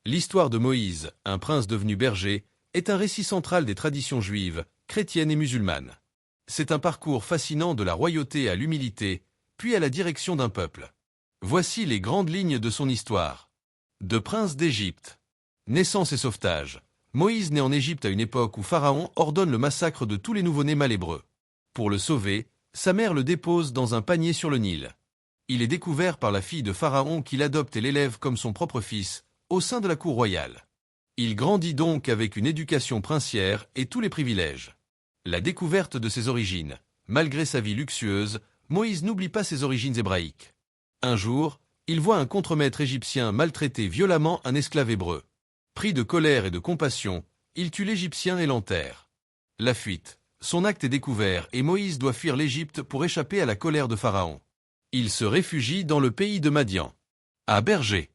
L'histoire de Moïse, un prince devenu berger, est un récit central des traditions juives, chrétiennes et musulmanes. C'est un parcours fascinant de la royauté à l'humilité, puis à la direction d'un peuple. Voici les grandes lignes de son histoire. De prince d'Égypte. Naissance et sauvetage. Moïse naît en Égypte à une époque où Pharaon ordonne le massacre de tous les nouveau-nés mâles hébreux. Pour le sauver, sa mère le dépose dans un panier sur le Nil. Il est découvert par la fille de Pharaon qui l'adopte et l'élève comme son propre fils, au sein de la cour royale. Il grandit donc avec une éducation princière et tous les privilèges. La découverte de ses origines. Malgré sa vie luxueuse, Moïse n'oublie pas ses origines hébraïques. Un jour, il voit un contremaître égyptien maltraiter violemment un esclave hébreu. Pris de colère et de compassion, il tue l'Égyptien et l'enterre. La fuite. Son acte est découvert et Moïse doit fuir l'Égypte pour échapper à la colère de Pharaon. Il se réfugie dans le pays de Madian. À Berger.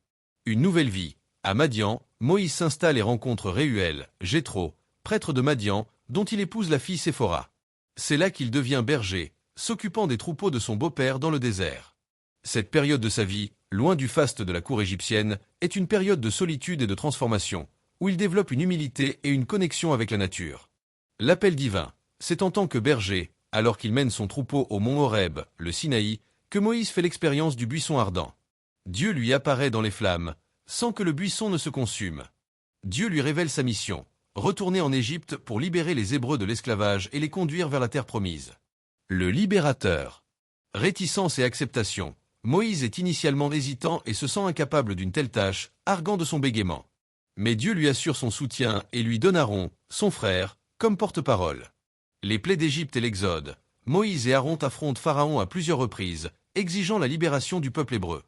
Une nouvelle vie. À Madian, Moïse s'installe et rencontre Réuel, Jéthro, prêtre de Madian, dont il épouse la fille Séphora. C'est là qu'il devient berger, s'occupant des troupeaux de son beau-père dans le désert. Cette période de sa vie, loin du faste de la cour égyptienne, est une période de solitude et de transformation, où il développe une humilité et une connexion avec la nature. L'appel divin, c'est en tant que berger, alors qu'il mène son troupeau au mont Horeb, le Sinaï, que Moïse fait l'expérience du buisson ardent. Dieu lui apparaît dans les flammes, sans que le buisson ne se consume. Dieu lui révèle sa mission, retourner en Égypte pour libérer les Hébreux de l'esclavage et les conduire vers la terre promise. Le libérateur. Réticence et acceptation. Moïse est initialement hésitant et se sent incapable d'une telle tâche, arguant de son bégaiement. Mais Dieu lui assure son soutien et lui donne Aaron, son frère, comme porte-parole. Les plaies d'Égypte et l'Exode. Moïse et Aaron affrontent Pharaon à plusieurs reprises, exigeant la libération du peuple hébreu.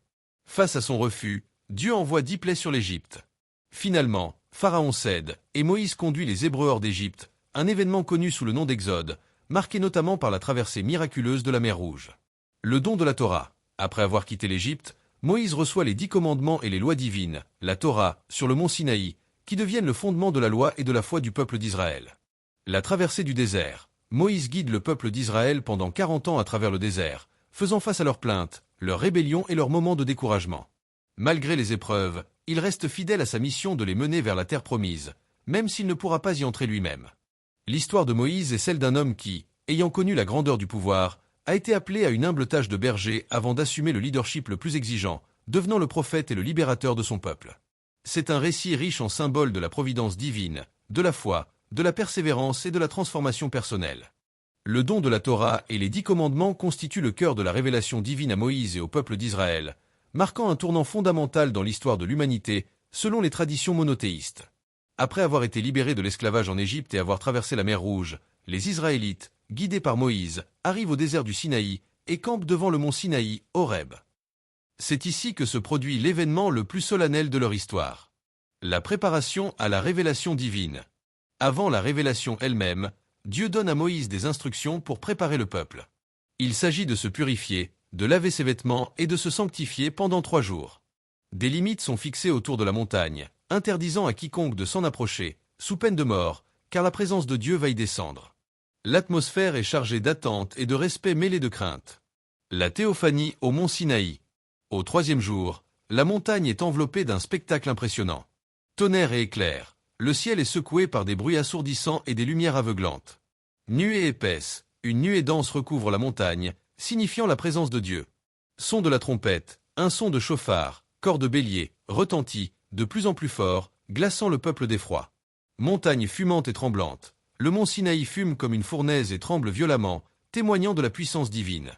Face à son refus, Dieu envoie 10 plaies sur l'Égypte. Finalement, Pharaon cède, et Moïse conduit les Hébreux hors d'Égypte, un événement connu sous le nom d'Exode, marqué notamment par la traversée miraculeuse de la mer Rouge. Le don de la Torah. Après avoir quitté l'Égypte, Moïse reçoit les 10 commandements et les lois divines, la Torah, sur le mont Sinaï, qui deviennent le fondement de la loi et de la foi du peuple d'Israël. La traversée du désert. Moïse guide le peuple d'Israël pendant 40 ans à travers le désert, faisant face à leurs plaintes, leurs rébellions et leurs moments de découragement. Malgré les épreuves, il reste fidèle à sa mission de les mener vers la terre promise, même s'il ne pourra pas y entrer lui-même. L'histoire de Moïse est celle d'un homme qui, ayant connu la grandeur du pouvoir, a été appelé à une humble tâche de berger avant d'assumer le leadership le plus exigeant, devenant le prophète et le libérateur de son peuple. C'est un récit riche en symboles de la providence divine, de la foi, de la persévérance et de la transformation personnelle. Le don de la Torah et les 10 commandements constituent le cœur de la révélation divine à Moïse et au peuple d'Israël, marquant un tournant fondamental dans l'histoire de l'humanité, selon les traditions monothéistes. Après avoir été libérés de l'esclavage en Égypte et avoir traversé la mer Rouge, les Israélites, guidés par Moïse, arrivent au désert du Sinaï et campent devant le mont Sinaï, Horeb. C'est ici que se produit l'événement le plus solennel de leur histoire. La préparation à la révélation divine. Avant la révélation elle-même, Dieu donne à Moïse des instructions pour préparer le peuple. Il s'agit de se purifier, de laver ses vêtements et de se sanctifier pendant 3 jours. Des limites sont fixées autour de la montagne, interdisant à quiconque de s'en approcher, sous peine de mort, car la présence de Dieu va y descendre. L'atmosphère est chargée d'attente et de respect mêlé de crainte. La théophanie au mont Sinaï. Au 3e jour, la montagne est enveloppée d'un spectacle impressionnant. Tonnerre et éclairs, le ciel est secoué par des bruits assourdissants et des lumières aveuglantes. Nuée épaisse, une nuée dense recouvre la montagne, signifiant la présence de Dieu. Son de la trompette, un son de chauffard, corps de bélier, retentit, de plus en plus fort, glaçant le peuple d'effroi. Montagne fumante et tremblante, le mont Sinaï fume comme une fournaise et tremble violemment, témoignant de la puissance divine.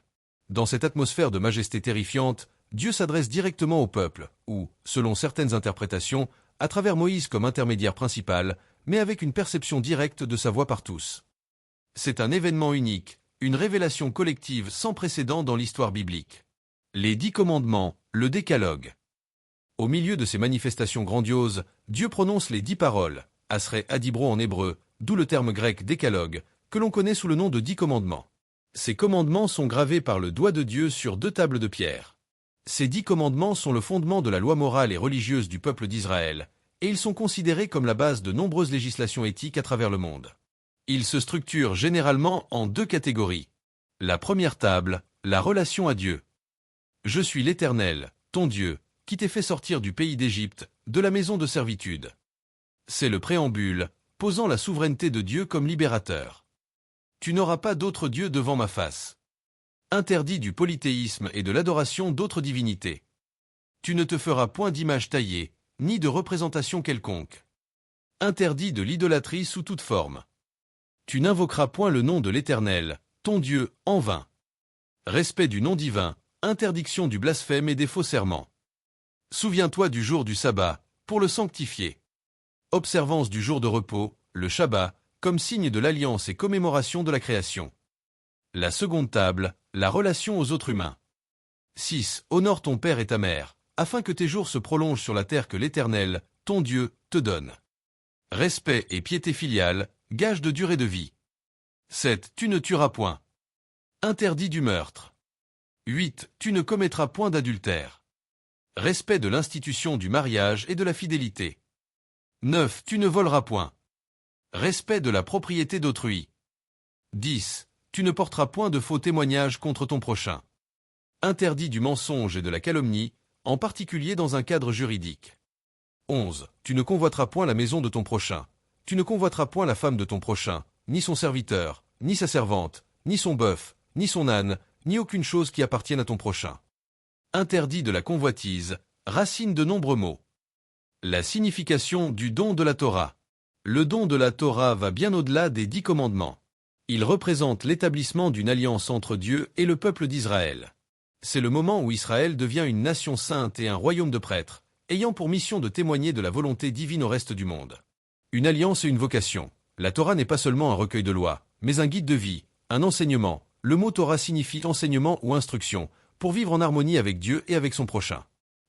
Dans cette atmosphère de majesté terrifiante, Dieu s'adresse directement au peuple, ou, selon certaines interprétations, à travers Moïse comme intermédiaire principal, mais avec une perception directe de sa voix par tous. C'est un événement unique, une révélation collective sans précédent dans l'histoire biblique. Les 10 commandements, le décalogue. Au milieu de ces manifestations grandioses, Dieu prononce les 10 paroles, Asré Adibro en hébreu, d'où le terme grec décalogue, que l'on connaît sous le nom de 10 commandements. Ces commandements sont gravés par le doigt de Dieu sur 2 tables de pierre. Ces 10 commandements sont le fondement de la loi morale et religieuse du peuple d'Israël, et ils sont considérés comme la base de nombreuses législations éthiques à travers le monde. Ils se structurent généralement en 2 catégories. La première table, la relation à Dieu. Je suis l'Éternel, ton Dieu, qui t'ai fait sortir du pays d'Égypte, de la maison de servitude. C'est le préambule, posant la souveraineté de Dieu comme libérateur. Tu n'auras pas d'autre Dieu devant ma face. Interdit du polythéisme et de l'adoration d'autres divinités. Tu ne te feras point d'image taillée, ni de représentation quelconque. Interdit de l'idolâtrie sous toute forme. Tu n'invoqueras point le nom de l'Éternel, ton Dieu, en vain. Respect du nom divin, interdiction du blasphème et des faux serments. Souviens-toi du jour du sabbat, pour le sanctifier. Observance du jour de repos, le Shabbat, comme signe de l'alliance et commémoration de la création. La seconde table, la relation aux autres humains. 6. Honore ton père et ta mère, afin que tes jours se prolongent sur la terre que l'Éternel, ton Dieu, te donne. Respect et piété filiale, gage de durée de vie. 7. Tu ne tueras point. Interdit du meurtre. 8. Tu ne commettras point d'adultère. Respect de l'institution du mariage et de la fidélité. 9. Tu ne voleras point. Respect de la propriété d'autrui. 10. Tu ne porteras point de faux témoignages contre ton prochain. Interdit du mensonge et de la calomnie, en particulier dans un cadre juridique. 11. Tu ne convoiteras point la maison de ton prochain. Tu ne convoiteras point la femme de ton prochain, ni son serviteur, ni sa servante, ni son bœuf, ni son âne, ni aucune chose qui appartienne à ton prochain. Interdit de la convoitise, racine de nombreux mots. La signification du don de la Torah. Le don de la Torah va bien au-delà des 10 commandements. Il représente l'établissement d'une alliance entre Dieu et le peuple d'Israël. C'est le moment où Israël devient une nation sainte et un royaume de prêtres, ayant pour mission de témoigner de la volonté divine au reste du monde. Une alliance et une vocation. La Torah n'est pas seulement un recueil de lois, mais un guide de vie, un enseignement. Le mot Torah signifie enseignement ou instruction, pour vivre en harmonie avec Dieu et avec son prochain.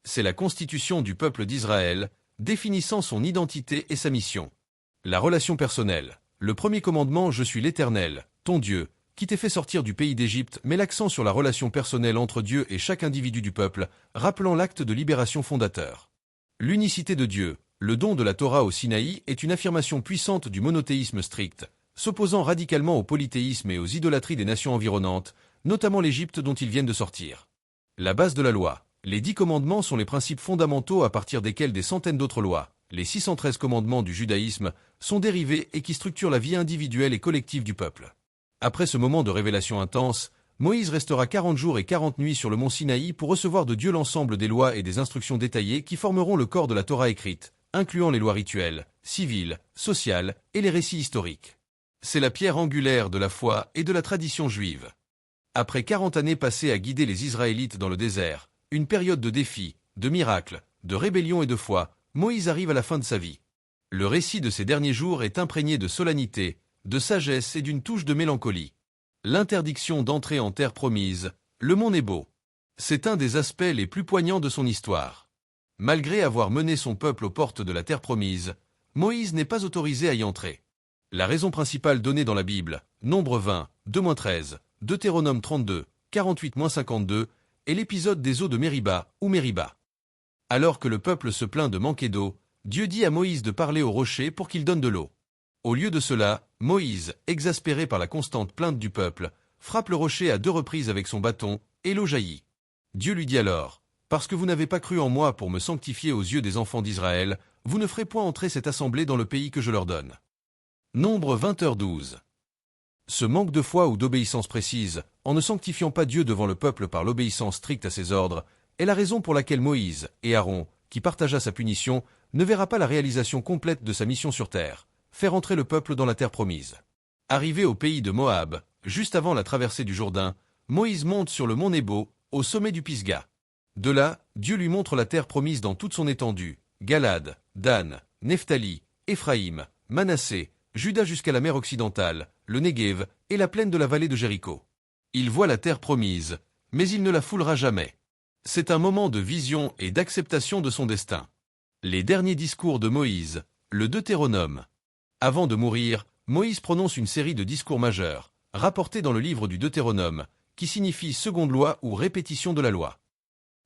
C'est la constitution du peuple d'Israël, définissant son identité et sa mission. La relation personnelle. Le premier commandement « Je suis l'Éternel, ton Dieu », qui t'ai fait sortir du pays d'Égypte, met l'accent sur la relation personnelle entre Dieu et chaque individu du peuple, rappelant l'acte de libération fondateur. L'unicité de Dieu, le don de la Torah au Sinaï, est une affirmation puissante du monothéisme strict, s'opposant radicalement au polythéisme et aux idolâtries des nations environnantes, notamment l'Égypte dont ils viennent de sortir. La base de la loi. Les 10 commandements sont les principes fondamentaux à partir desquels des centaines d'autres lois, les 613 commandements du judaïsme, sont dérivés et qui structurent la vie individuelle et collective du peuple. Après ce moment de révélation intense, Moïse restera 40 jours et 40 nuits sur le mont Sinaï pour recevoir de Dieu l'ensemble des lois et des instructions détaillées qui formeront le corps de la Torah écrite, incluant les lois rituelles, civiles, sociales et les récits historiques. C'est la pierre angulaire de la foi et de la tradition juive. Après 40 années passées à guider les Israélites dans le désert, une période de défis, de miracles, de rébellion et de foi, Moïse arrive à la fin de sa vie. Le récit de ces derniers jours est imprégné de solennité, de sagesse et d'une touche de mélancolie. L'interdiction d'entrer en terre promise, le mont Nebo. C'est un des aspects les plus poignants de son histoire. Malgré avoir mené son peuple aux portes de la terre promise, Moïse n'est pas autorisé à y entrer. La raison principale donnée dans la Bible, Nombre 20, 2-13, Deutéronome 32, 48-52, est l'épisode des eaux de Mériba ou Mériba. Alors que le peuple se plaint de manquer d'eau, Dieu dit à Moïse de parler au rocher pour qu'il donne de l'eau. Au lieu de cela, Moïse, exaspéré par la constante plainte du peuple, frappe le rocher à 2 reprises avec son bâton, et l'eau jaillit. Dieu lui dit alors, « Parce que vous n'avez pas cru en moi pour me sanctifier aux yeux des enfants d'Israël, vous ne ferez point entrer cette assemblée dans le pays que je leur donne. » Nombre 20h12. Ce manque de foi ou d'obéissance précise, en ne sanctifiant pas Dieu devant le peuple par l'obéissance stricte à ses ordres, est la raison pour laquelle Moïse et Aaron, qui partagea sa punition, ne verra pas la réalisation complète de sa mission sur terre, faire entrer le peuple dans la terre promise. Arrivé au pays de Moab, juste avant la traversée du Jourdain, Moïse monte sur le mont Nebo, au sommet du Pisga. De là, Dieu lui montre la terre promise dans toute son étendue, Galad, Dan, Nephtali, Éphraïm, Manassé, Juda jusqu'à la mer occidentale, le Néguev et la plaine de la vallée de Jéricho. Il voit la terre promise, mais il ne la foulera jamais. C'est un moment de vision et d'acceptation de son destin. Les derniers discours de Moïse, le Deutéronome. Avant de mourir, Moïse prononce une série de discours majeurs, rapportés dans le livre du Deutéronome, qui signifie seconde loi ou répétition de la loi.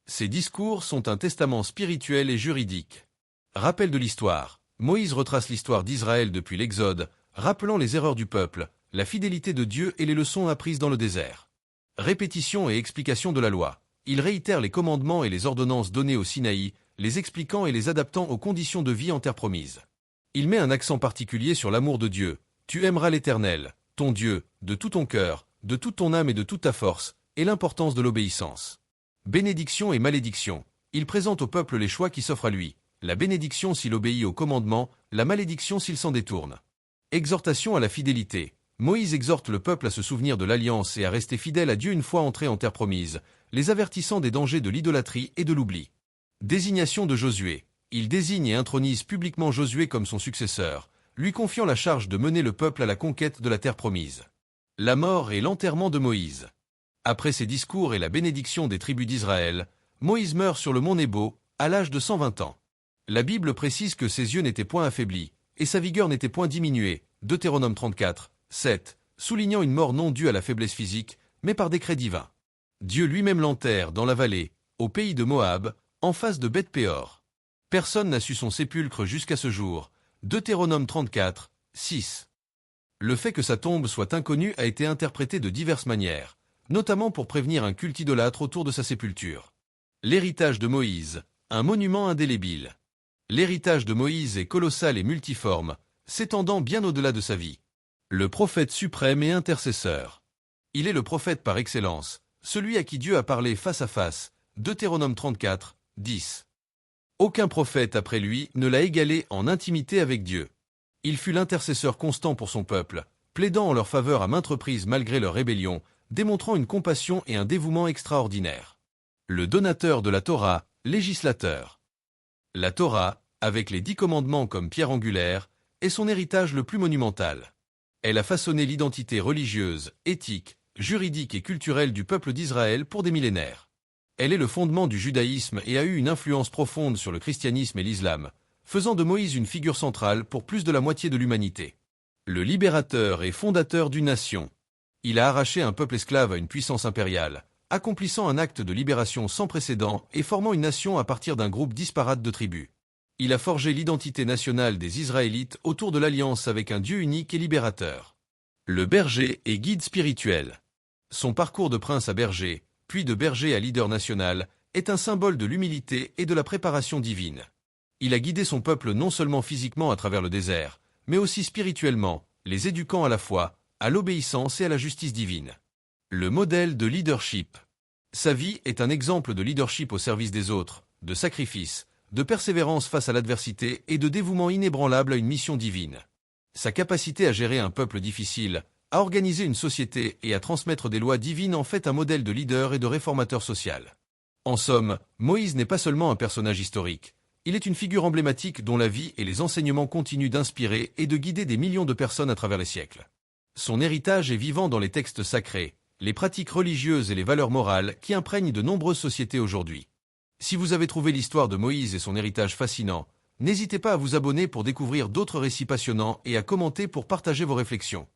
Ces discours sont un testament spirituel et juridique. Rappel de l'histoire. Moïse retrace l'histoire d'Israël depuis l'Exode, rappelant les erreurs du peuple, la fidélité de Dieu et les leçons apprises dans le désert. Répétition et explication de la loi. Il réitère les commandements et les ordonnances données au Sinaï, les expliquant et les adaptant aux conditions de vie en terre promise. Il met un accent particulier sur l'amour de Dieu. Tu aimeras l'Éternel, ton Dieu, de tout ton cœur, de toute ton âme et de toute ta force, et l'importance de l'obéissance. Bénédiction et malédiction. Il présente au peuple les choix qui s'offrent à lui. La bénédiction s'il obéit au commandement, la malédiction s'il s'en détourne. Exhortation à la fidélité. Moïse exhorte le peuple à se souvenir de l'alliance et à rester fidèle à Dieu une fois entré en terre promise, les avertissant des dangers de l'idolâtrie et de l'oubli. Désignation de Josué. Il désigne et intronise publiquement Josué comme son successeur, lui confiant la charge de mener le peuple à la conquête de la terre promise. La mort et l'enterrement de Moïse. Après ses discours et la bénédiction des tribus d'Israël, Moïse meurt sur le mont Nebo, à l'âge de 120 ans. La Bible précise que ses yeux n'étaient point affaiblis, et sa vigueur n'était point diminuée, Deutéronome 34, 7, soulignant une mort non due à la faiblesse physique, mais par décret divin. Dieu lui-même l'enterre dans la vallée, au pays de Moab, en face de Beth-Péor. Personne n'a su son sépulcre jusqu'à ce jour, Deutéronome 34, 6. Le fait que sa tombe soit inconnue a été interprété de diverses manières, notamment pour prévenir un culte idolâtre autour de sa sépulture. L'héritage de Moïse, un monument indélébile. L'héritage de Moïse est colossal et multiforme, s'étendant bien au-delà de sa vie. Le prophète suprême et intercesseur. Il est le prophète par excellence, celui à qui Dieu a parlé face à face, Deutéronome 34, 10. Aucun prophète après lui ne l'a égalé en intimité avec Dieu. Il fut l'intercesseur constant pour son peuple, plaidant en leur faveur à maintes reprises malgré leur rébellion, démontrant une compassion et un dévouement extraordinaires. Le donateur de la Torah, législateur. La Torah, avec les 10 commandements comme pierre angulaire, est son héritage le plus monumental. Elle a façonné l'identité religieuse, éthique, juridique et culturelle du peuple d'Israël pour des millénaires. Elle est le fondement du judaïsme et a eu une influence profonde sur le christianisme et l'islam, faisant de Moïse une figure centrale pour plus de la moitié de l'humanité. Le libérateur et fondateur d'une nation. Il a arraché un peuple esclave à une puissance impériale, accomplissant un acte de libération sans précédent et formant une nation à partir d'un groupe disparate de tribus. Il a forgé l'identité nationale des Israélites autour de l'alliance avec un Dieu unique et libérateur. Le berger et guide spirituel. Son parcours de prince à berger, puis de berger à leader national, est un symbole de l'humilité et de la préparation divine. Il a guidé son peuple non seulement physiquement à travers le désert, mais aussi spirituellement, les éduquant à la foi, à l'obéissance et à la justice divine. Le modèle de leadership. Sa vie est un exemple de leadership au service des autres, de sacrifice, de persévérance face à l'adversité et de dévouement inébranlable à une mission divine. Sa capacité à gérer un peuple difficile, à organiser une société et à transmettre des lois divines en fait un modèle de leader et de réformateur social. En somme, Moïse n'est pas seulement un personnage historique, il est une figure emblématique dont la vie et les enseignements continuent d'inspirer et de guider des millions de personnes à travers les siècles. Son héritage est vivant dans les textes sacrés, les pratiques religieuses et les valeurs morales qui imprègnent de nombreuses sociétés aujourd'hui. Si vous avez trouvé l'histoire de Moïse et son héritage fascinant, n'hésitez pas à vous abonner pour découvrir d'autres récits passionnants et à commenter pour partager vos réflexions.